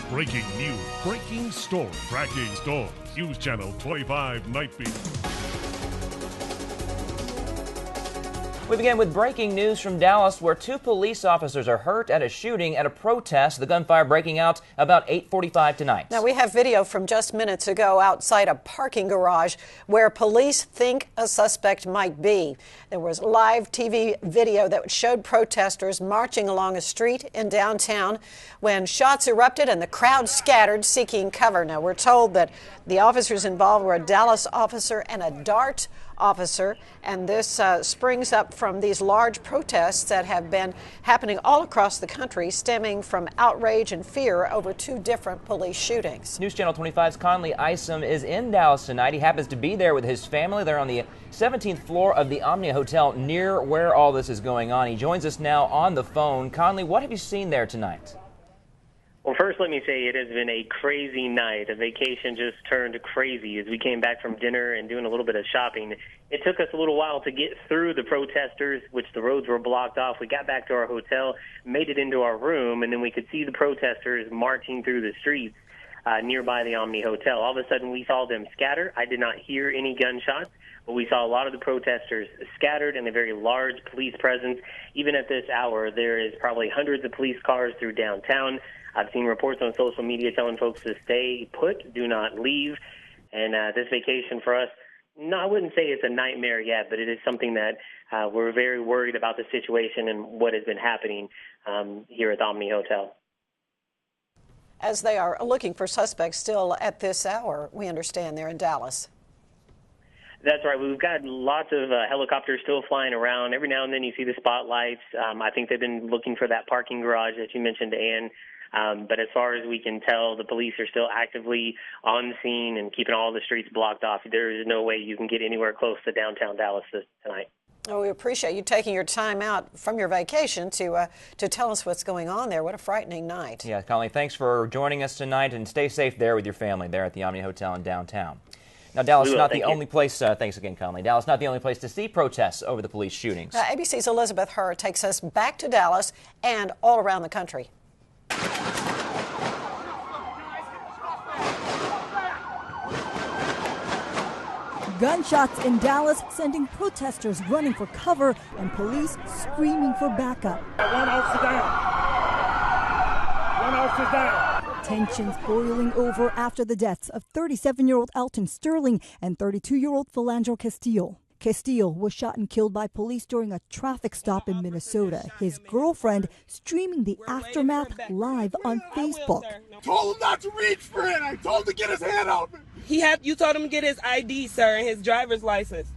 Breaking news, breaking story, tracking storms. News Channel 25 Night Beat. We begin with breaking news from Dallas, where 2 police officers are hurt at a shooting at a protest. The gunfire breaking out about 8:45 tonight. Now, we have video from just minutes ago outside a parking garage where police think a suspect might be. There was live TV video that showed protesters marching along a street in downtown when shots erupted and the crowd scattered seeking cover. Now, we're told that the officers involved were a Dallas officer and a Dart officer, and this springs up from these large protests that have been happening all across the country, stemming from outrage and fear over 2 different police shootings. News Channel 25's Conley Isom is in Dallas tonight. He happens to be there with his family. They're on the 17th floor of the Omni Hotel near where all this is going on. He joins us now on the phone. Conley, what have you seen there tonight? Well, first, let me say it has been a crazy night. A vacation just turned crazy as we came back from dinner and doing a little bit of shopping. It took us a little while to get through the protesters, which the roads were blocked off. We got back to our hotel, made it into our room, and then we could see the protesters marching through the streets nearby the Omni Hotel. All of a sudden, we saw them scatter. I did not hear any gunshots, but we saw a lot of the protesters scattered and a very large police presence. Even at this hour, there is probably hundreds of police cars through downtown. I've seen reports on social media telling folks to stay put, do not leave. And this vacation for us, no, I wouldn't say it's a nightmare yet, but it is something that we're very worried about the situation and what has been happening here at the Omni Hotel. As they are looking for suspects still at this hour, we understand they're in Dallas. That's right. We've got lots of helicopters still flying around. Every now and then you see the spotlights. I think they've been looking for that parking garage that you mentioned, Ann. But as far as we can tell, the police are still actively on scene and keeping all the streets blocked off. There is no way you can get anywhere close to downtown Dallas tonight. Oh, we appreciate you taking your time out from your vacation to tell us what's going on there. What a frightening night. Yeah, Conley, thanks for joining us tonight, and stay safe there with your family there at the Omni Hotel in downtown. Now, Dallas is not the only place, thanks again, Conley. Dallas is not the only place to see protests over the police shootings. ABC's Elizabeth Hur takes us back to Dallas and all around the country. Gunshots in Dallas sending protesters running for cover and police screaming for backup. One officer down. One officer down. Tensions boiling over after the deaths of 37-year-old Alton Sterling and 32-year-old Philando Castillo. Castillo was shot and killed by police during a traffic stop in Minnesota. His girlfriend streaming the aftermath live on Facebook. I told him not to reach for it. I told him to get his hand out. You told him to get his ID, sir, and his driver's license.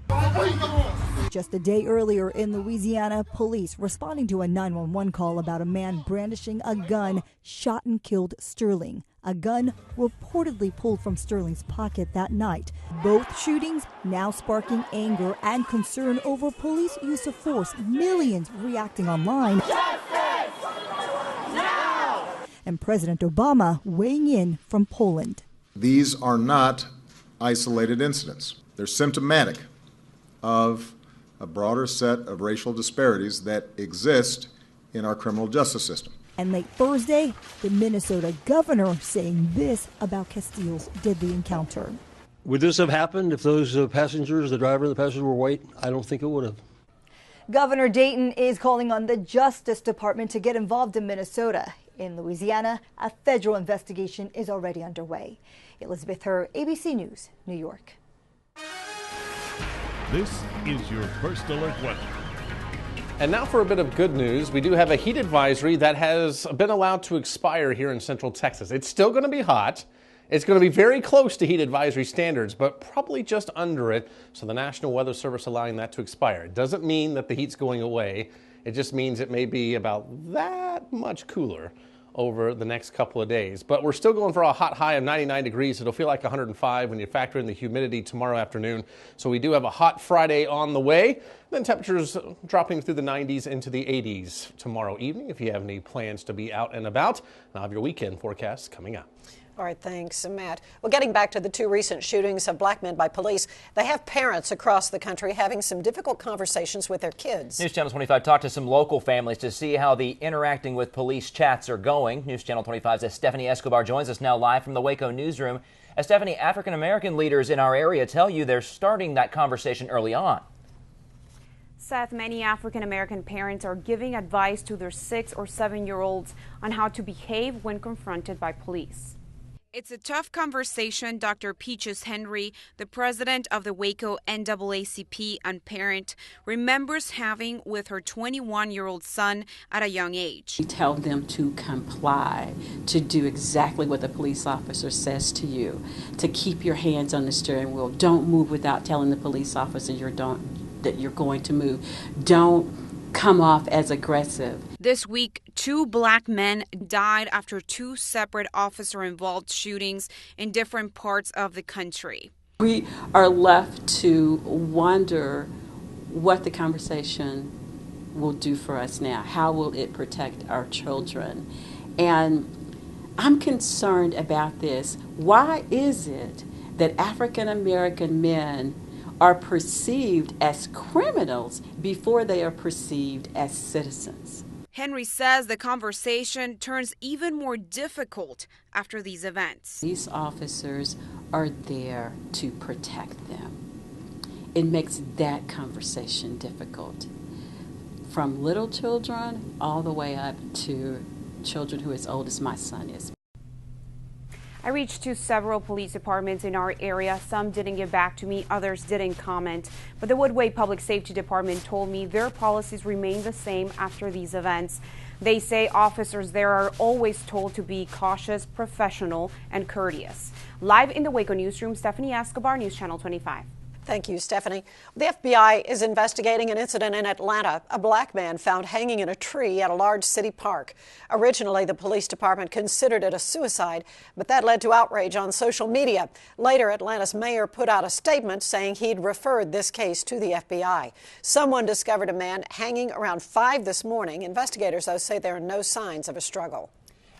Just a day earlier in Louisiana, police responding to a 911 call about a man brandishing a gun shot and killed Sterling. A gun reportedly pulled from Sterling's pocket that night. Both shootings now sparking anger and concern over police use of force. Millions reacting online. Justice! Now! And President Obama weighing in from Poland. These are not isolated incidents. They're symptomatic of a broader set of racial disparities that exist in our criminal justice system. And late Thursday, the Minnesota governor saying this about Castillo's deadly encounter. Would this have happened if those passengers, the driver and the passenger, were white? I don't think it would have. Governor Dayton is calling on the Justice Department to get involved in Minnesota. In Louisiana, a federal investigation is already underway. Elizabeth Hur, ABC News, New York. This is your First Alert weather. And now for a bit of good news. We do have a heat advisory that has been allowed to expire here in Central Texas. It's still going to be hot. It's going to be very close to heat advisory standards, but probably just under it. So the National Weather Service allowing that to expire. It doesn't mean that the heat's going away. It just means it may be about that much cooler over the next couple of days. But we're still going for a hot high of 99 degrees. It'll feel like 105 when you factor in the humidity tomorrow afternoon. So we do have a hot Friday on the way. Then temperatures dropping through the 90s into the 80s tomorrow evening if you have any plans to be out and about. And I'll have your weekend forecast coming up. All right, thanks, Matt. Well, getting back to the two recent shootings of black men by police, they have parents across the country having some difficult conversations with their kids. News Channel 25 talked to some local families to see how the interacting with police chats are going. News Channel 25's Stephanie Escobar joins us now live from the Waco newsroom. Stephanie, African-American leaders in our area tell you they're starting that conversation early on. Seth, many African-American parents are giving advice to their 6 or 7-year-olds on how to behave when confronted by police. It's a tough conversation, Dr. Peaches Henry, the president of the Waco NAACP and parent, remembers having with her 21-year-old son at a young age. You tell them to comply, to do exactly what the police officer says to you, to keep your hands on the steering wheel. Don't move without telling the police officer that you're going to move. Don't come off as aggressive. This week, 2 black men died after 2 separate officer-involved shootings in different parts of the country. We are left to wonder what the conversation will do for us now. How will it protect our children? And I'm concerned about this. Why is it that African American men are perceived as criminals before they are perceived as citizens? Henry says the conversation turns even more difficult after these events. These officers are there to protect them. It makes that conversation difficult. From little children all the way up to children who are as old as my son is. I reached to several police departments in our area. Some didn't get back to me, others didn't comment. But the Woodway Public Safety Department told me their policies remain the same after these events. They say officers there are always told to be cautious, professional, and courteous. Live in the Waco newsroom, Stephanie Escobar, News Channel 25. Thank you, Stephanie. The FBI is investigating an incident in Atlanta. A black man found hanging in a tree at a large city park. Originally, the police department considered it a suicide, but that led to outrage on social media. Later, Atlanta's mayor put out a statement saying he'd referred this case to the FBI. Someone discovered a man hanging around 5 this morning. Investigators, though, say there are no signs of a struggle.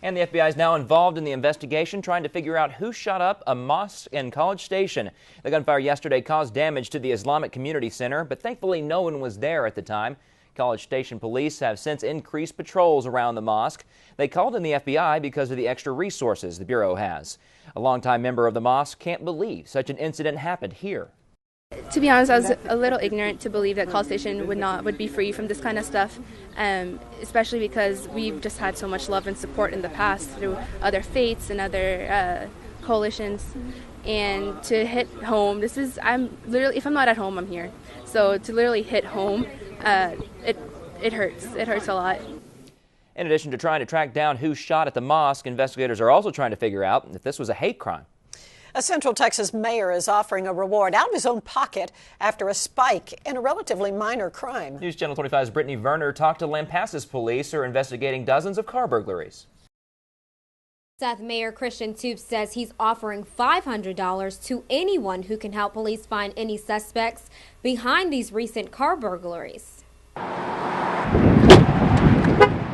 And the FBI is now involved in the investigation, trying to figure out who shot up a mosque in College Station. The gunfire yesterday caused damage to the Islamic Community Center, but thankfully no one was there at the time. College Station police have since increased patrols around the mosque. They called in the FBI because of the extra resources the Bureau has. A longtime member of the mosque can't believe such an incident happened here. To be honest, I was a little ignorant to believe that College Station would be free from this kind of stuff, especially because we've just had so much love and support in the past through other faiths and other coalitions. And to hit home, I'm literally, if I'm not at home, I'm here. So to literally hit home, it hurts. It hurts a lot. In addition to trying to track down who shot at the mosque, investigators are also trying to figure out if this was a hate crime. A Central Texas mayor is offering a reward out of his own pocket after a spike in a relatively minor crime. News Channel 25's Brittany Werner talked to Lampasas police who are investigating dozens of car burglaries. Seth Mayor Christian Toup says he's offering $500 to anyone who can help police find any suspects behind these recent car burglaries.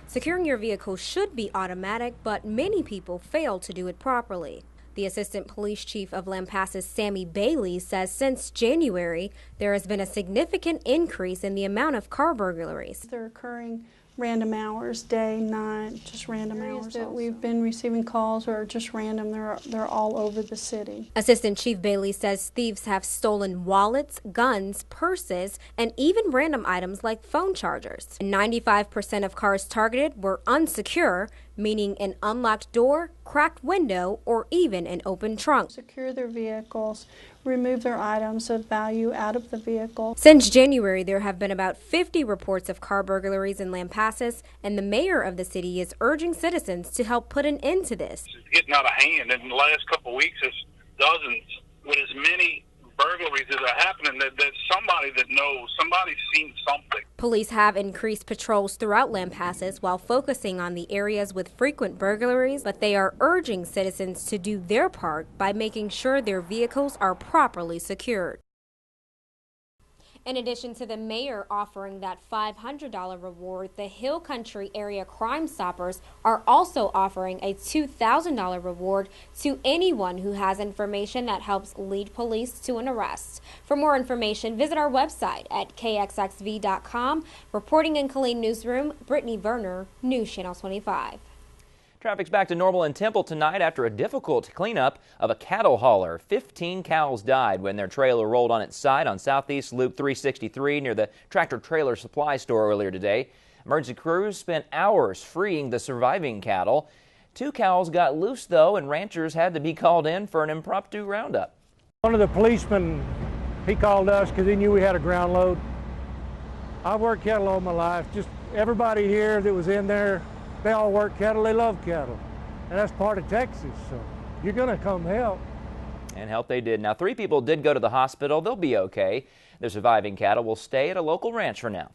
Securing your vehicle should be automatic, but many people fail to do it properly. The Assistant Police Chief of Lampasas, Sammy Bailey, says since January, there has been a significant increase in the amount of car burglaries. They're occurring random hours, day, night, just random hours that we've been receiving calls are just random. They're all over the city. Assistant Chief Bailey says thieves have stolen wallets, guns, purses, and even random items like phone chargers. 95% of cars targeted were unsecure, meaning an unlocked door, cracked window, or even an open trunk. Secure their vehicles, remove their items of value out of the vehicle. Since January, there have been about 50 reports of car burglaries in Lampasas, and the mayor of the city is urging citizens to help put an end to this. It's getting out of hand. In the last couple of weeks, it's dozens with as many burglaries that are happening that somebody that knows, somebody's seen something. Police have increased patrols throughout Lampasas while focusing on the areas with frequent burglaries, but they are urging citizens to do their part by making sure their vehicles are properly secured. In addition to the mayor offering that $500 reward, the Hill Country Area Crime Stoppers are also offering a $2,000 reward to anyone who has information that helps lead police to an arrest. For more information, visit our website at KXXV.com. Reporting in Killeen Newsroom, Brittany Verner, News Channel 25. Traffic's back to normal in Temple tonight after a difficult cleanup of a cattle hauler. 15 cows died when their trailer rolled on its side on Southeast Loop 363 near the Tractor Trailer Supply Store earlier today. Emergency crews spent hours freeing the surviving cattle. 2 cows got loose, though, and ranchers had to be called in for an impromptu roundup. One of the policemen, he called us because he knew we had a ground load. I've worked cattle all my life. Just everybody here that was in there, they all work cattle, they love cattle. And that's part of Texas, so you're going to come help. And help they did. Now, 3 people did go to the hospital. They'll be okay. The surviving cattle will stay at a local ranch for now.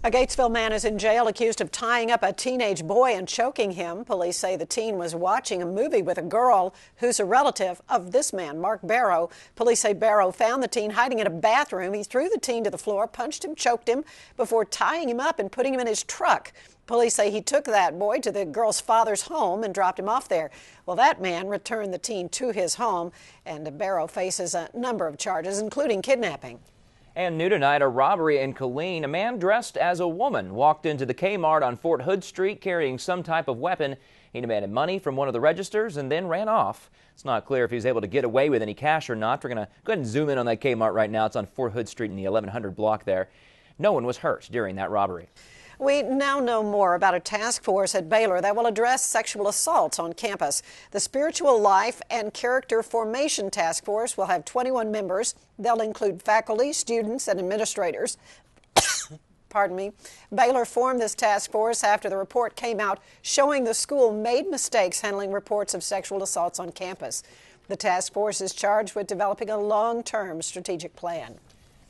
A Gatesville man is in jail accused of tying up a teenage boy and choking him. Police say the teen was watching a movie with a girl who's a relative of this man, Mark Barrow. Police say Barrow found the teen hiding in a bathroom. He threw the teen to the floor, punched him, choked him before tying him up and putting him in his truck. Police say he took that boy to the girl's father's home and dropped him off there. Well, that man returned the teen to his home, and Barrow faces a number of charges, including kidnapping. And new tonight, a robbery in Killeen. A man dressed as a woman walked into the Kmart on Fort Hood Street carrying some type of weapon. He demanded money from one of the registers and then ran off. It's not clear if he was able to get away with any cash or not. We're going to go ahead and zoom in on that Kmart right now. It's on Fort Hood Street in the 1100 block there. No one was hurt during that robbery. We now know more about a task force at Baylor that will address sexual assaults on campus. The Spiritual Life and Character Formation Task Force will have 21 members. They'll include faculty, students, and administrators. Pardon me. Baylor formed this task force after the report came out showing the school made mistakes handling reports of sexual assaults on campus. The task force is charged with developing a long-term strategic plan.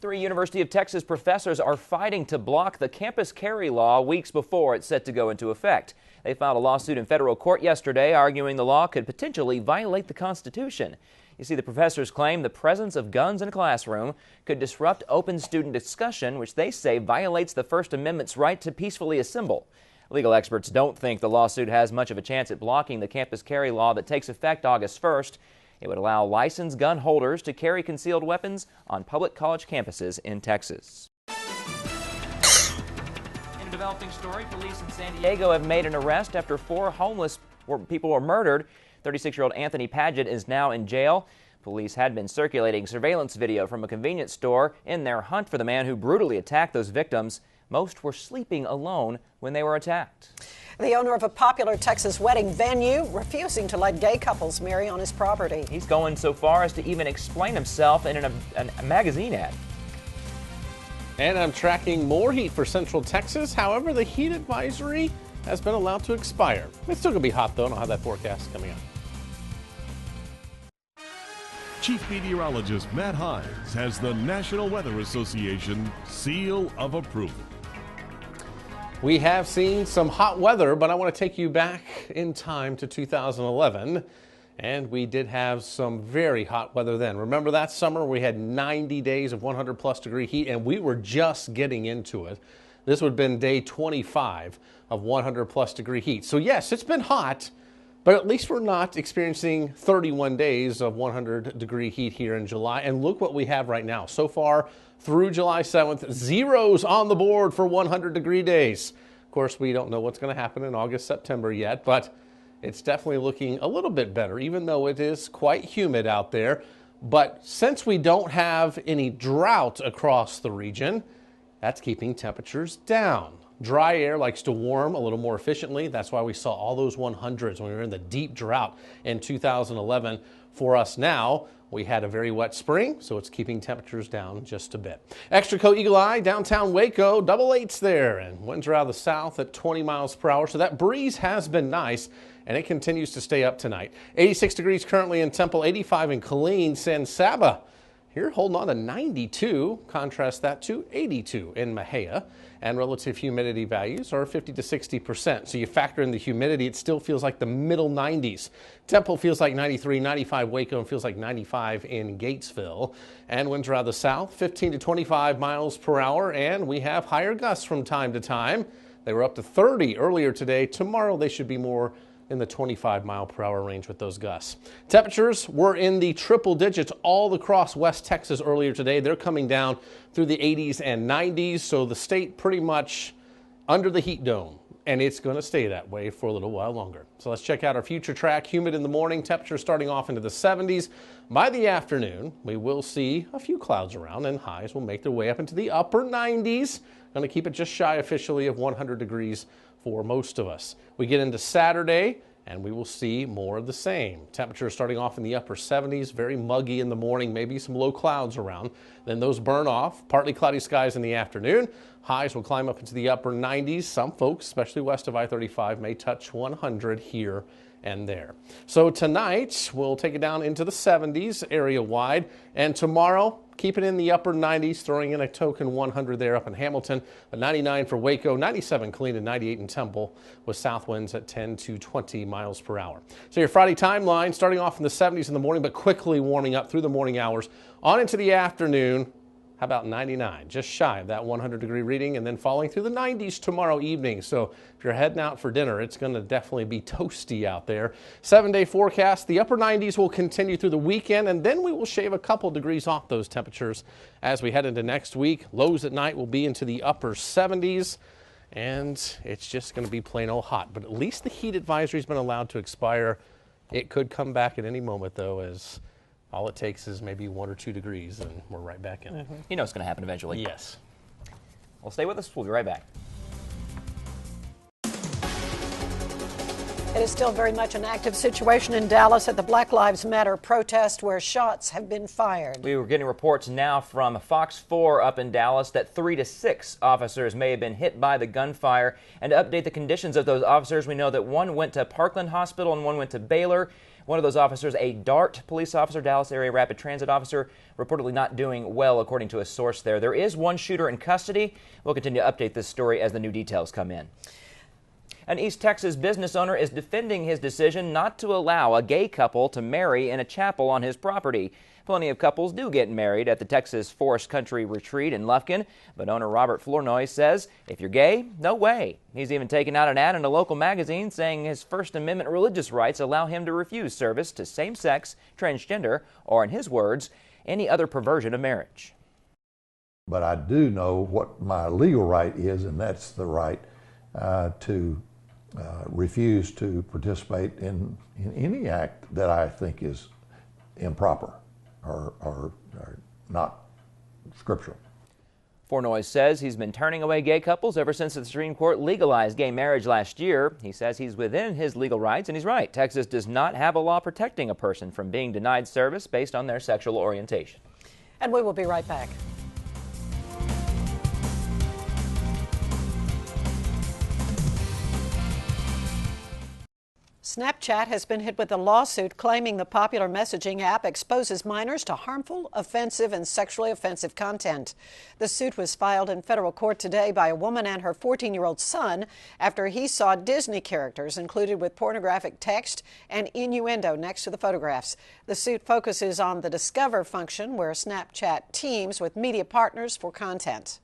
3 University of Texas professors are fighting to block the campus carry law weeks before it's set to go into effect. They filed a lawsuit in federal court yesterday arguing the law could potentially violate the Constitution. You see, the professors claim the presence of guns in a classroom could disrupt open student discussion, which they say violates the First Amendment's right to peacefully assemble. Legal experts don't think the lawsuit has much of a chance at blocking the campus carry law that takes effect August 1st. It would allow licensed gun holders to carry concealed weapons on public college campuses in Texas. In a developing story, police in San Diego have made an arrest after 4 homeless people were murdered. 36-year-old Anthony Paget is now in jail. Police had been circulating surveillance video from a convenience store in their hunt for the man who brutally attacked those victims. Most were sleeping alone when they were attacked. The owner of a popular Texas wedding venue refusing to let gay couples marry on his property. He's going so far as to even explain himself in a magazine ad. And I'm tracking more heat for Central Texas. However, the heat advisory has been allowed to expire. It's still going to be hot, though, and I'll have that forecast coming up. Chief Meteorologist Matt Hines has the National Weather Association seal of approval. We have seen some hot weather, but I want to take you back in time to 2011, and we did have some very hot weather then. Remember that summer we had 90 days of 100-plus degree heat, and we were just getting into it. This would have been day 25 of 100-plus degree heat. So yes, it's been hot, but at least we're not experiencing 31 days of 100-degree heat here in July. And look what we have right now. So far, through July 7th, zeros on the board for 100-degree days. Of course, we don't know what's going to happen in August, September yet, but it's definitely looking a little bit better, even though it is quite humid out there. But since we don't have any drought across the region, that's keeping temperatures down. Dry air likes to warm a little more efficiently. That's why we saw all those 100s when we were in the deep drought in 2011. For us now, we had a very wet spring, so it's keeping temperatures down just a bit. Extra coat Eagle Eye, downtown Waco, double 8s there, and winds are out of the south at 20 miles per hour, so that breeze has been nice, and it continues to stay up tonight. 86 degrees currently in Temple, 85 in Killeen, San Saba. Here, holding on to 92. Contrast that to 82 in Mexia. And relative humidity values are 50 to 60%. So you factor in the humidity, it still feels like the middle 90s. Temple feels like 93, 95 Waco, and feels like 95 in Gatesville. And winds are out of the south, 15 to 25 miles per hour. And we have higher gusts from time to time. They were up to 30 earlier today. Tomorrow they should be more in the 25-mile-per-hour range with those gusts. Temperatures were in the triple digits all across West Texas earlier today. They're coming down through the 80s and 90s, so the state pretty much under the heat dome, and it's going to stay that way for a little while longer. So let's check out our future track. Humid in the morning, temperatures starting off into the 70s. By the afternoon, we will see a few clouds around, and highs will make their way up into the upper 90s. Going to keep it just shy officially of 100 degrees for most of us. We get into Saturday and we will see more of the same. Temperatures starting off in the upper 70s, very muggy in the morning, maybe some low clouds around. Then those burn off, partly cloudy skies in the afternoon. Highs will climb up into the upper 90s. Some folks, especially west of I-35, may touch 100 here and there. So tonight, we'll take it down into the 70s area-wide, and tomorrow, keep it in the upper 90s, throwing in a token 100 there up in Hamilton, a 99 for Waco, 97 clean, and 98 in Temple, with south winds at 10 to 20 miles per hour. So your Friday timeline, starting off in the 70s in the morning, but quickly warming up through the morning hours, on into the afternoon. How about 99, just shy of that 100-degree reading, and then falling through the 90s tomorrow evening. So if you're heading out for dinner, it's going to definitely be toasty out there. 7-day forecast, the upper 90s will continue through the weekend, and then we will shave a couple degrees off those temperatures as we head into next week. Lows at night will be into the upper 70s, and it's just going to be plain old hot. But at least the heat advisory has been allowed to expire. It could come back at any moment, though, as all it takes is maybe 1 or 2 degrees, and we're right back in it. You know it's going to happen eventually. Yes. Well, stay with us. We'll be right back. It is still very much an active situation in Dallas at the Black Lives Matter protest, where shots have been fired. We were getting reports now from Fox 4 up in Dallas that 3 to 6 officers may have been hit by the gunfire. And to update the conditions of those officers, we know that one went to Parkland Hospital and one went to Baylor. One of those officers, a DART police officer, Dallas Area Rapid Transit officer, reportedly not doing well, according to a source there. There is one shooter in custody. We'll continue to update this story as the new details come in. An East Texas business owner is defending his decision not to allow a gay couple to marry in a chapel on his property. Plenty of couples do get married at the Texas Forest Country Retreat in Lufkin, but owner Robert Flournoy says if you're gay, no way. He's even taken out an ad in a local magazine saying his First Amendment religious rights allow him to refuse service to same-sex, transgender, or in his words, any other perversion of marriage. But I do know what my legal right is, and that's the right to refuse to participate in any act that I think is improper or not scriptural. Flournoy says he's been turning away gay couples ever since the Supreme Court legalized gay marriage last year. He says he's within his legal rights, and he's right. Texas does not have a law protecting a person from being denied service based on their sexual orientation. And we will be right back. Snapchat has been hit with a lawsuit claiming the popular messaging app exposes minors to harmful, offensive, and sexually offensive content. The suit was filed in federal court today by a woman and her 14-year-old son after he saw Disney characters included with pornographic text and innuendo next to the photographs. The suit focuses on the Discover function, where Snapchat teams with media partners for content.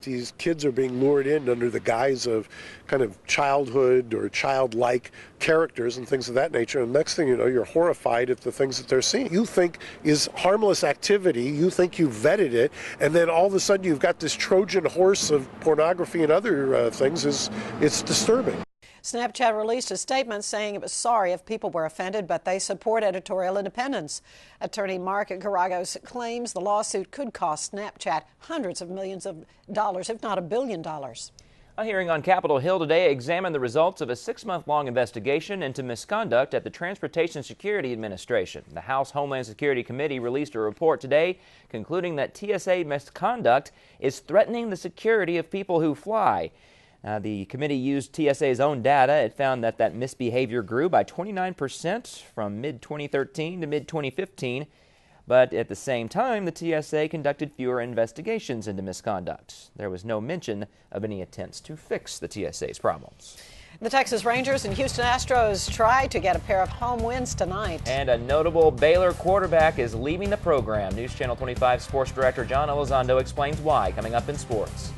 These kids are being lured in under the guise of kind of childhood or childlike characters and things of that nature. And next thing you know, you're horrified at the things that they're seeing. You think is harmless activity, you think you've vetted it, and then all of a sudden you've got this Trojan horse of pornography and other things. It's disturbing. Snapchat released a statement saying it was sorry if people were offended, but they support editorial independence. Attorney Mark Garagos claims the lawsuit could cost Snapchat hundreds of millions of dollars, if not $1 billion. A hearing on Capitol Hill today examined the results of a 6-month-long investigation into misconduct at the Transportation Security Administration. The House Homeland Security Committee released a report today concluding that TSA misconduct is threatening the security of people who fly. The committee used TSA's own data. It found that misbehavior grew by 29% from mid-2013 to mid-2015. But at the same time, the TSA conducted fewer investigations into misconduct. There was no mention of any attempts to fix the TSA's problems. The Texas Rangers and Houston Astros try to get a pair of home wins tonight. And a notable Baylor quarterback is leaving the program. News Channel 25 Sports Director John Elizondo explains why, coming up in sports.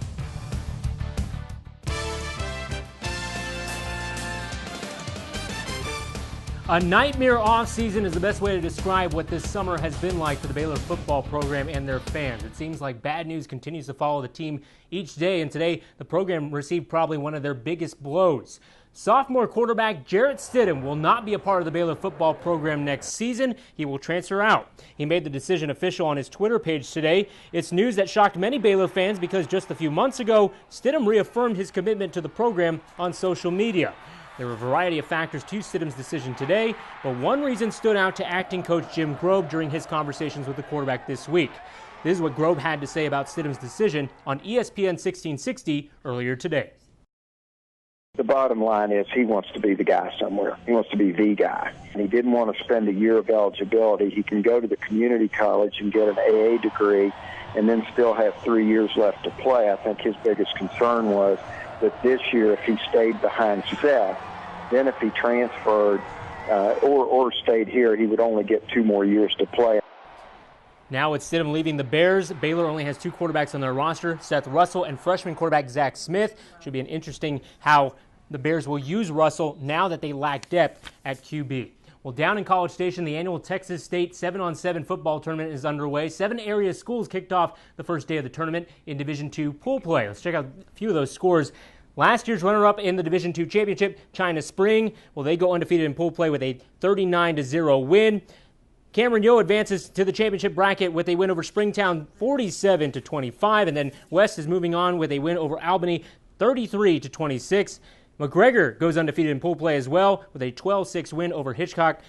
A nightmare offseason is the best way to describe what this summer has been like for the Baylor football program and their fans. It seems like bad news continues to follow the team each day, and today the program received probably one of their biggest blows. Sophomore quarterback Jarrett Stidham will not be a part of the Baylor football program next season. He will transfer out. He made the decision official on his Twitter page today. It's news that shocked many Baylor fans because just a few months ago, Stidham reaffirmed his commitment to the program on social media. There were a variety of factors to Stidham's decision today, but one reason stood out to acting coach Jim Grobe during his conversations with the quarterback this week. This is what Grobe had to say about Stidham's decision on ESPN 1660 earlier today. The bottom line is he wants to be the guy somewhere. He wants to be the guy. And he didn't want to spend a year of eligibility. He can go to the community college and get an AA degree and then still have 3 years left to play. I think his biggest concern was that this year, if he stayed behind Seth, then if he transferred or stayed here, he would only get 2 more years to play. Now with Stidham leaving the Bears, Baylor only has 2 quarterbacks on their roster, Seth Russell and freshman quarterback Zach Smith. Should be an interesting how the Bears will use Russell now that they lack depth at QB. Well, down in College Station, the annual Texas State 7-on-7 football tournament is underway. 7 area schools kicked off the first day of the tournament in Division II pool play. Let's check out a few of those scores. Last year's runner-up in the Division II championship, China Spring, well, they go undefeated in pool play with a 39-0 win. Cameron Yo advances to the championship bracket with a win over Springtown, 47-25, and then West is moving on with a win over Albany, 33-26. McGregor goes undefeated in pool play as well with a 12-6 win over Hitchcock.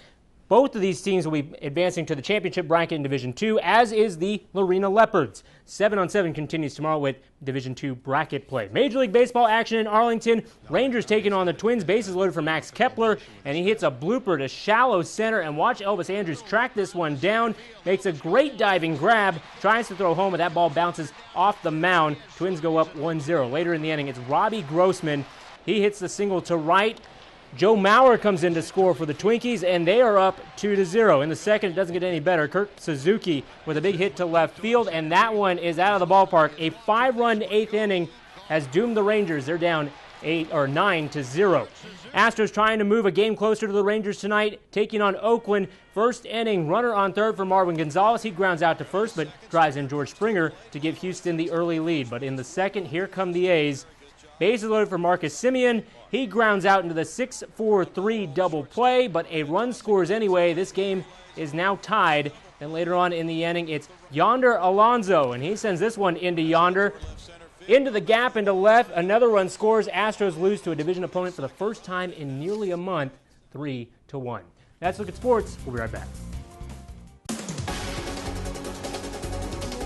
Both of these teams will be advancing to the championship bracket in Division II, as is the Lorena Leopards. 7-on-7 continues tomorrow with Division II bracket play. Major League Baseball action in Arlington. Rangers taking on the Twins. Bases loaded for Max Kepler, and he hits a blooper to shallow center. And watch Elvis Andrews track this one down. Makes a great diving grab. Tries to throw home, but that ball bounces off the mound. Twins go up 1-0. Later in the inning, it's Robbie Grossman. He hits the single to right. Joe Mauer comes in to score for the Twinkies, and they are up 2-0. In the second, it doesn't get any better. Kirk Suzuki with a big hit to left field, and that one is out of the ballpark. A 5-run 8th inning has doomed the Rangers. They're down 9-0. Astros trying to move a game closer to the Rangers tonight, taking on Oakland. First inning, runner on third for Marwin Gonzalez. He grounds out to first, but drives in George Springer to give Houston the early lead. But in the second, here come the A's. Bases loaded for Marcus Semien. He grounds out into the 6-4-3 double play, but a run scores anyway. This game is now tied. And later on in the inning, it's Yonder Alonso, and he sends this one into Yonder. Into the gap, into left. Another run scores. Astros lose to a division opponent for the first time in nearly a month, 3-1. That's Look at Sports. We'll be right back.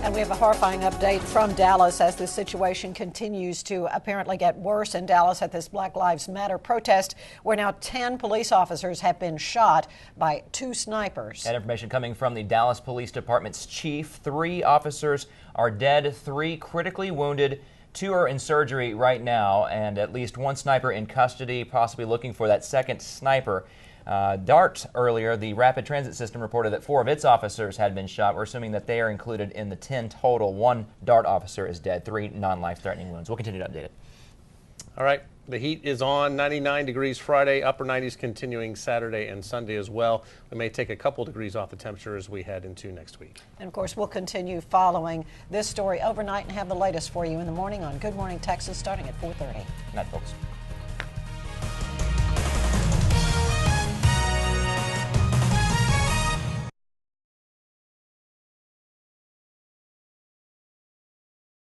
And we have a horrifying update from Dallas as the situation continues to apparently get worse in Dallas at this Black Lives Matter protest, where now 10 police officers have been shot by 2 snipers. That information coming from the Dallas Police Department's chief. 3 officers are dead, 3 critically wounded. 2 are in surgery right now, and at least 1 sniper in custody, possibly looking for that second sniper. DART earlier, the Rapid Transit System, reported that 4 of its officers had been shot. We're assuming that they are included in the 10 total. 1 DART officer is dead, 3 non-life-threatening wounds. We'll continue to update it. All right, the heat is on, 99 degrees Friday, upper 90s continuing Saturday and Sunday as well. We may take a couple degrees off the temperature as we head into next week. And of course, we'll continue following this story overnight and have the latest for you in the morning on Good Morning Texas starting at 4:30. Good night, folks.